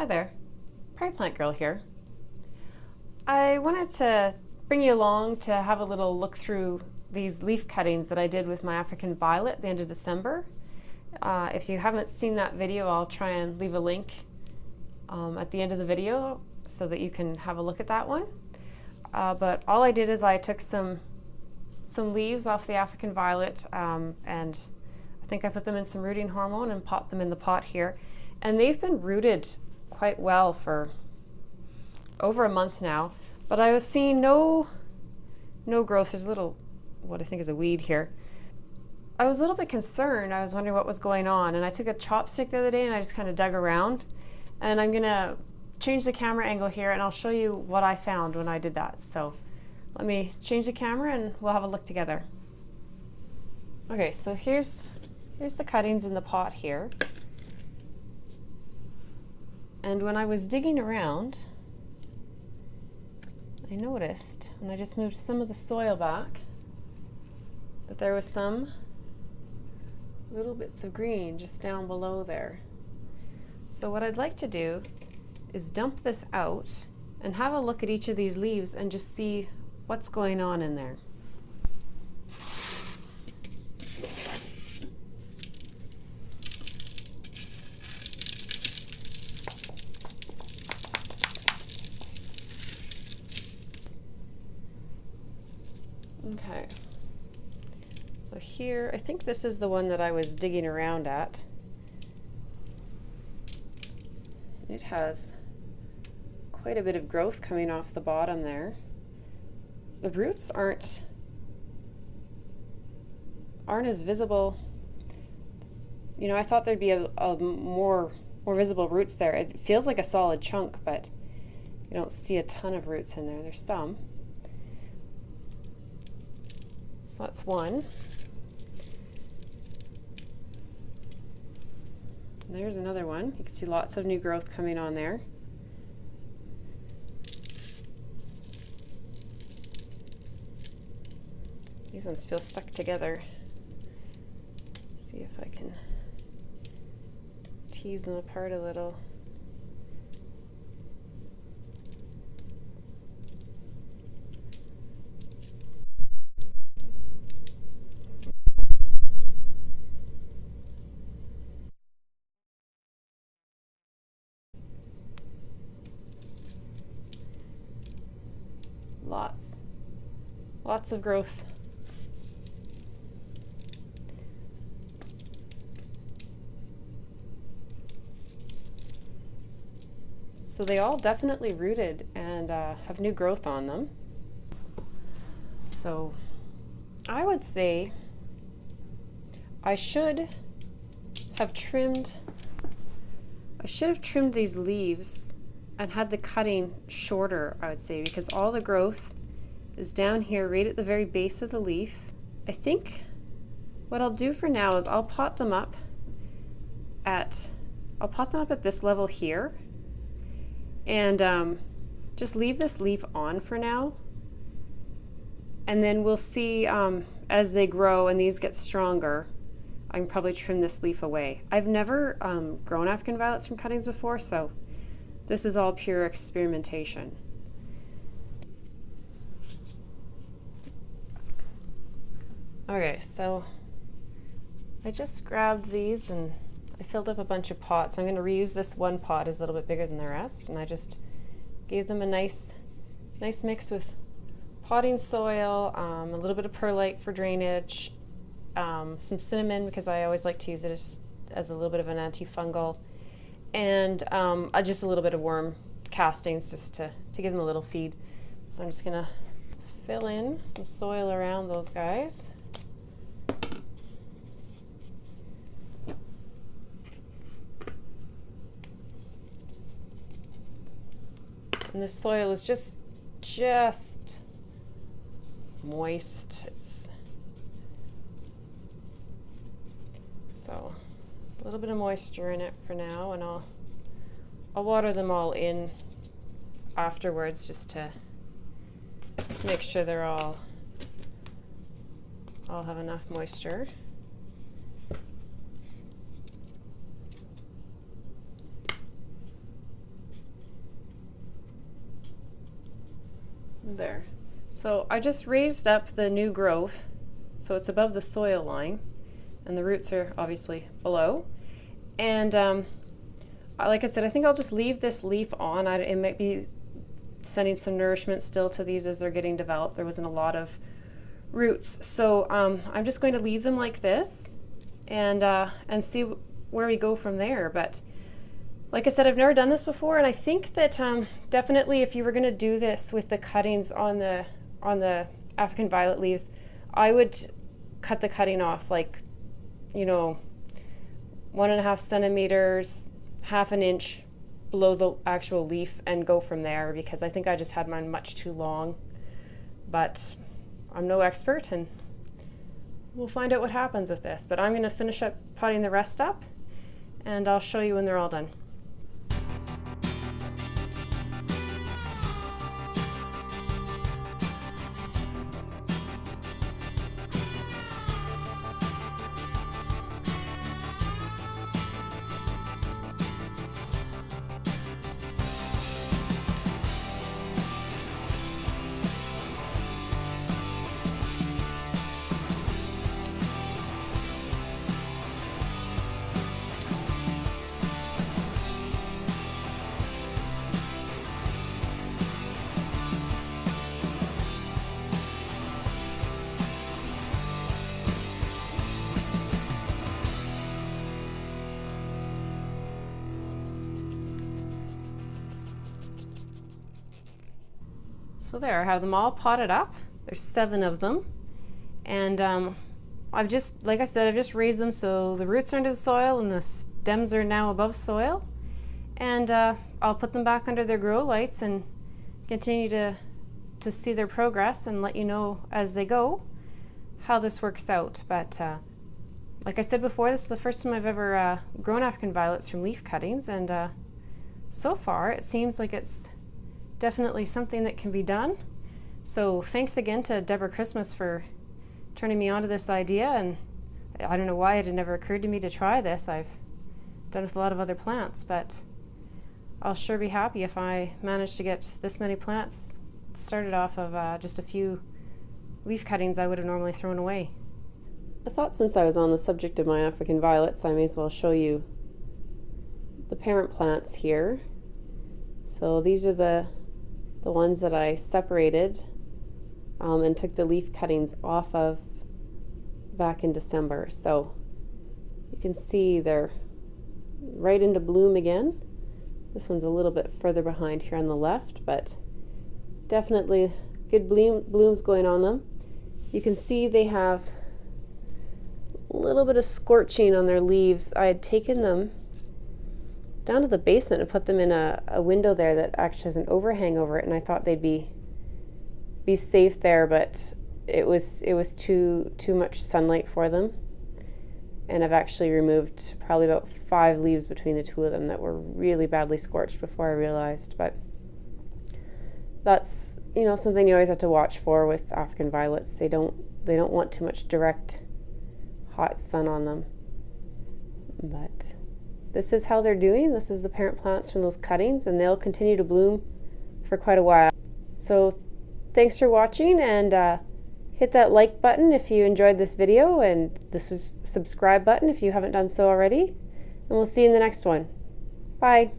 Hi there, Prairie Plant Girl here. I wanted to bring you along to have a little look through these leaf cuttings that I did with my African violet at the end of December. If you haven't seen that video, I'll try and leave a link at the end of the video so that you can have a look at that one. But all I did is I took some leaves off the African violet and I think I put them in some rooting hormone and popped them in the pot here. And they've been rooted quite well for over a month now, but I was seeing no growth. There's a little, what I think is a weed here. I was a little bit concerned. I was wondering what was going on, and I took a chopstick the other day and I just kind of dug around, and I'm gonna change the camera angle here and I'll show you what I found when I did that. So let me change the camera and we'll have a look together. Okay, so here's the cuttings in the pot here. And when I was digging around, I noticed, when I just moved some of the soil back, that there was some little bits of green just down below there. So what I'd like to do is dump this out and have a look at each of these leaves and just see what's going on in there. Okay, so here, I think this is the one that I was digging around at. It has quite a bit of growth coming off the bottom there. The roots aren't as visible. You know, I thought there'd be a more visible roots there. It feels like a solid chunk, but you don't see a ton of roots in there. There's some. So that's one. And there's another one. You can see lots of new growth coming on there. These ones feel stuck together. Let's see if I can tease them apart a little. Lots of growth. So they all definitely rooted and have new growth on them. So I would say I should have trimmed these leaves and had the cutting shorter, I would say, because all the growth is down here right at the very base of the leaf. I think what I'll do for now is I'll pot them up at this level here, and just leave this leaf on for now, and then we'll see as they grow and these get stronger, I can probably trim this leaf away. I've never grown African violets from cuttings before, so this is all pure experimentation. Okay, so I just grabbed these and I filled up a bunch of pots. I'm going to reuse this one pot, is a little bit bigger than the rest, and I just gave them a nice mix with potting soil, a little bit of perlite for drainage, some cinnamon because I always like to use it as a little bit of an antifungal, and just a little bit of worm castings just to give them a little feed. So I'm just going to fill in some soil around those guys. And this soil is just moist. So there's a little bit of moisture in it for now, and I'll water them all in afterwards just to make sure they're all have enough moisture. There. So I just raised up the new growth so it's above the soil line, and the roots are obviously below. And like I said, I think I'll just leave this leaf on. It might be sending some nourishment still to these as they're getting developed. There wasn't a lot of roots, so I'm just going to leave them like this and see where we go from there. But like I said, I've never done this before, and I think that definitely if you were going to do this with the cuttings on the African violet leaves, I would cut the cutting off like, 1.5 centimeters, half an inch below the actual leaf and go from there, because I think I just had mine much too long. But I'm no expert, and we'll find out what happens with this. But I'm going to finish up potting the rest up, and I'll show you when they're all done. So there, I have them all potted up. There's 7 of them. And I've just, like I said, I've just raised them so the roots are into the soil and the stems are now above soil. And I'll put them back under their grow lights and continue to see their progress and let you know as they go how this works out. But like I said before, this is the first time I've ever grown African violets from leaf cuttings, and so far it seems like it's definitely something that can be done. So thanks again to Deborah Christmas for turning me on to this idea, and I don't know why it had never occurred to me to try this. I've done it with a lot of other plants, but I'll sure be happy if I manage to get this many plants started off of just a few leaf cuttings I would have normally thrown away. I thought since I was on the subject of my African violets, I may as well show you the parent plants here. So these are the ones that I separated and took the leaf cuttings off of back in December. So you can see they're right into bloom again. This one's a little bit further behind here on the left, but definitely good blooms going on them. You can see they have a little bit of scorching on their leaves. I had taken them down to the basement and put them in a window there that actually has an overhang over it, and I thought they'd be safe there, but it was too much sunlight for them. And I've actually removed probably about 5 leaves between the 2 of them that were really badly scorched before I realized. But that's something you always have to watch for with African violets. They don't want too much direct hot sun on them. But this is how they're doing. This is the parent plants from those cuttings, and they'll continue to bloom for quite a while. So thanks for watching, and hit that like button if you enjoyed this video, and the subscribe button if you haven't done so already. And we'll see you in the next one. Bye.